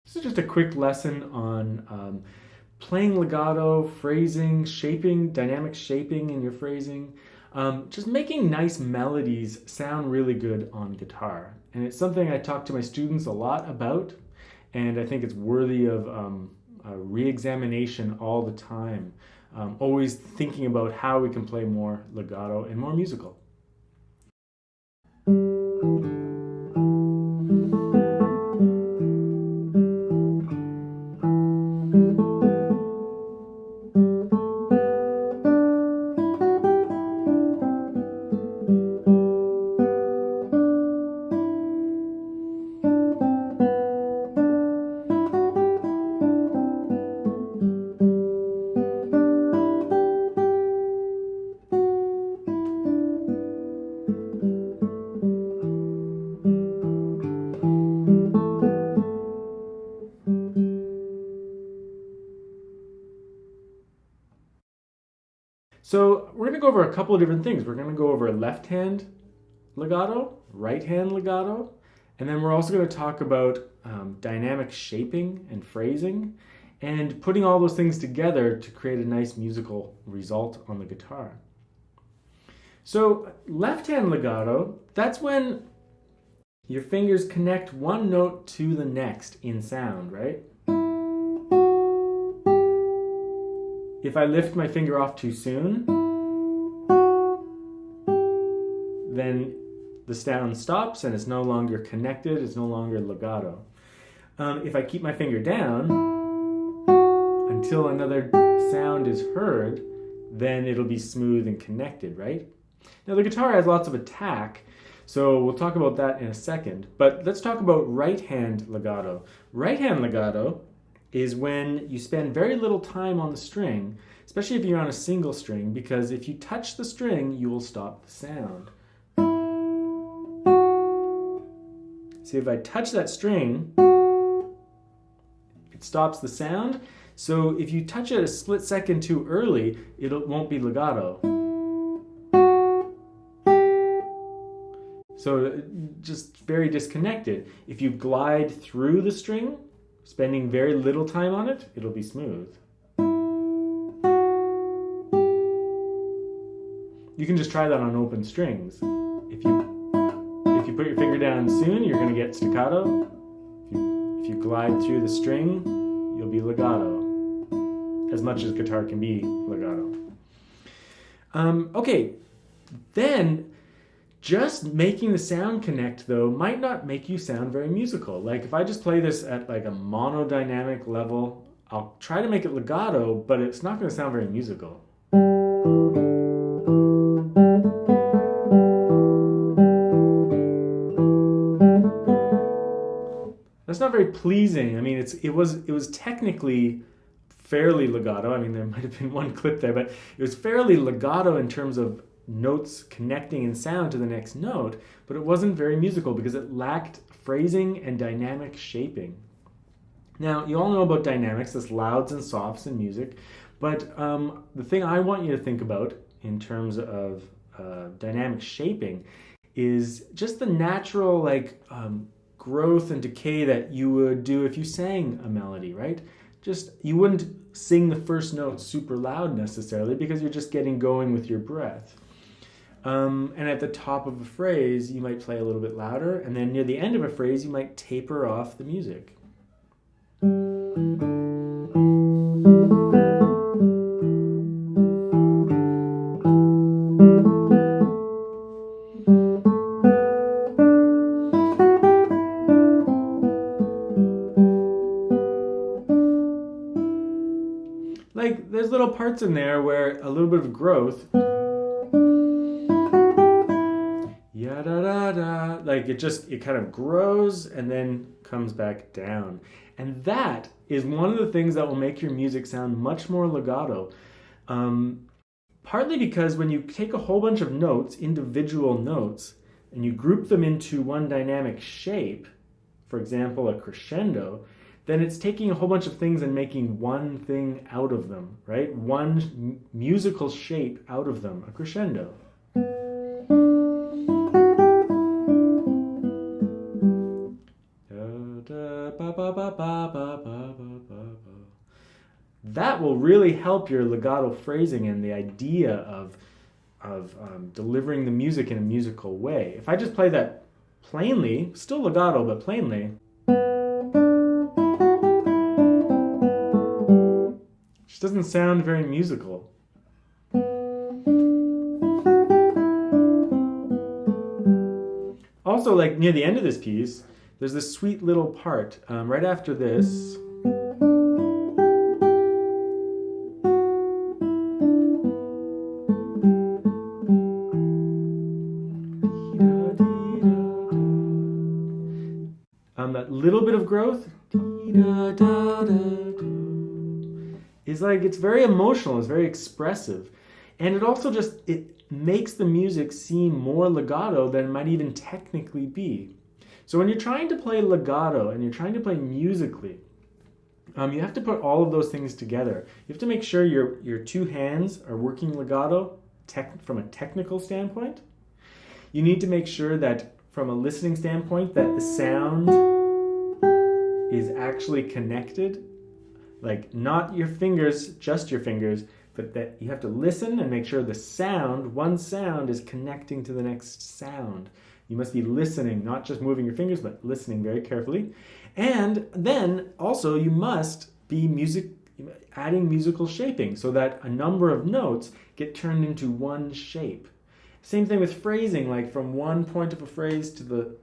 This is just a quick lesson on playing legato, phrasing, shaping, dynamic shaping in your phrasing. Just making nice melodies sound really good on guitar. And it's something I talk to my students a lot about, and I think it's worthy of a re-examination all the time. Always thinking about how we can play more legato and more musical. So we're going to go over a couple of different things. We're going to go over left hand legato, right hand legato, and then we're also going to talk about dynamic shaping and phrasing and putting all those things together to create a nice musical result on the guitar. So left hand legato, that's when your fingers connect one note to the next in sound, right? If I lift my finger off too soon, then the sound stops and it's no longer connected, it's no longer legato. If I keep my finger down until another sound is heard, then it'll be smooth and connected, right? Now the guitar has lots of attack, so we'll talk about that in a second, but let's talk about right hand legato. Right hand legato is when you spend very little time on the string, especially if you're on a single string, because if you touch the string, you will stop the sound. See, if I touch that string, it stops the sound. So if you touch it a split second too early, it won't be legato. So just very disconnected. If you glide through the string, spending very little time on it, it'll be smooth. You can just try that on open strings. If you put your finger down soon, you're going to get staccato. If you glide through the string, you'll be legato. As much as guitar can be legato. Okay, then just making the sound connect, though, might not make you sound very musical. Like if I just play this at like a monodynamic level, I'll try to make it legato, but it's not going to sound very musical. That's not very pleasing. I mean, it was technically fairly legato. I mean, there might have been one clip there, but it was fairly legato in terms of notes connecting in sound to the next note, but it wasn't very musical because it lacked phrasing and dynamic shaping. Now, you all know about dynamics, that's louds and softs in music, but the thing I want you to think about in terms of dynamic shaping is just the natural growth and decay that you would do if you sang a melody, right? Just, you wouldn't sing the first note super loud necessarily because you're just getting going with your breath. And at the top of a phrase, you might play a little bit louder, and then near the end of a phrase, you might taper off the music. Like, there's little parts in there where a little bit of growth, ya-da-da-da, like it kind of grows and then comes back down. And that is one of the things that will make your music sound much more legato. Partly because when you take a whole bunch of notes, individual notes, and you group them into one dynamic shape, for example, a crescendo, then it's taking a whole bunch of things and making one thing out of them, right? One musical shape out of them, a crescendo. Da, da, ba, ba, ba, ba ba ba ba ba ba ba. That will really help your legato phrasing and the idea of delivering the music in a musical way. If I just play that plainly, still legato but plainly, it just doesn't sound very musical. Also, like near the end of this piece, there's this sweet little part right after this. That little bit of growth is like, it's very emotional, it's very expressive, and it also just, it makes the music seem more legato than it might even technically be. So when you're trying to play legato and you're trying to play musically, you have to put all of those things together. You have to make sure your two hands are working legato from a technical standpoint. You need to make sure that from a listening standpoint that the sound is actually connected, like not your fingers, just your fingers, but that you have to listen and make sure the sound, one sound is connecting to the next sound. You must be listening, not just moving your fingers, but listening very carefully. And then also you must be adding musical shaping so that a number of notes get turned into one shape. Same thing with phrasing, like from one point of a phrase to the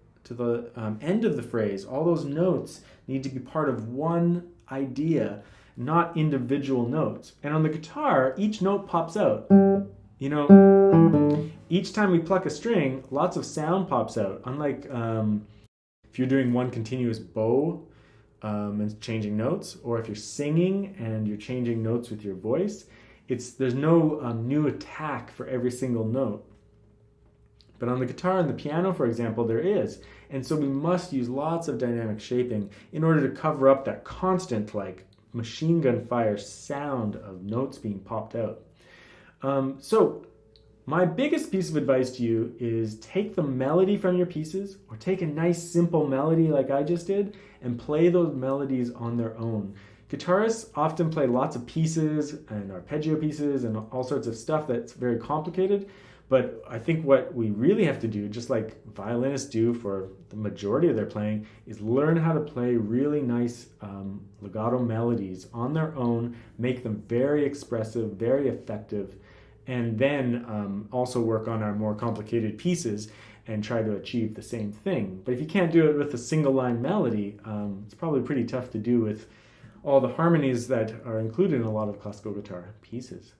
end of the phrase. All those notes need to be part of one idea, not individual notes. And on the guitar, each note pops out. You know, each time we pluck a string, lots of sound pops out. Unlike if you're doing one continuous bow and changing notes, or if you're singing and you're changing notes with your voice, there's no new attack for every single note. But on the guitar and the piano, for example, there is. And so we must use lots of dynamic shaping in order to cover up that constant, like, machine gun fire sound of notes being popped out. So my biggest piece of advice to you is take the melody from your pieces, or take a nice simple melody like I just did, and play those melodies on their own. Guitarists often play lots of pieces and arpeggio pieces and all sorts of stuff that's very complicated. But I think what we really have to do, just like violinists do for the majority of their playing, is learn how to play really nice legato melodies on their own, make them very expressive, very effective, and then also work on our more complicated pieces and try to achieve the same thing. But if you can't do it with a single line melody, it's probably pretty tough to do with all the harmonies that are included in a lot of classical guitar pieces.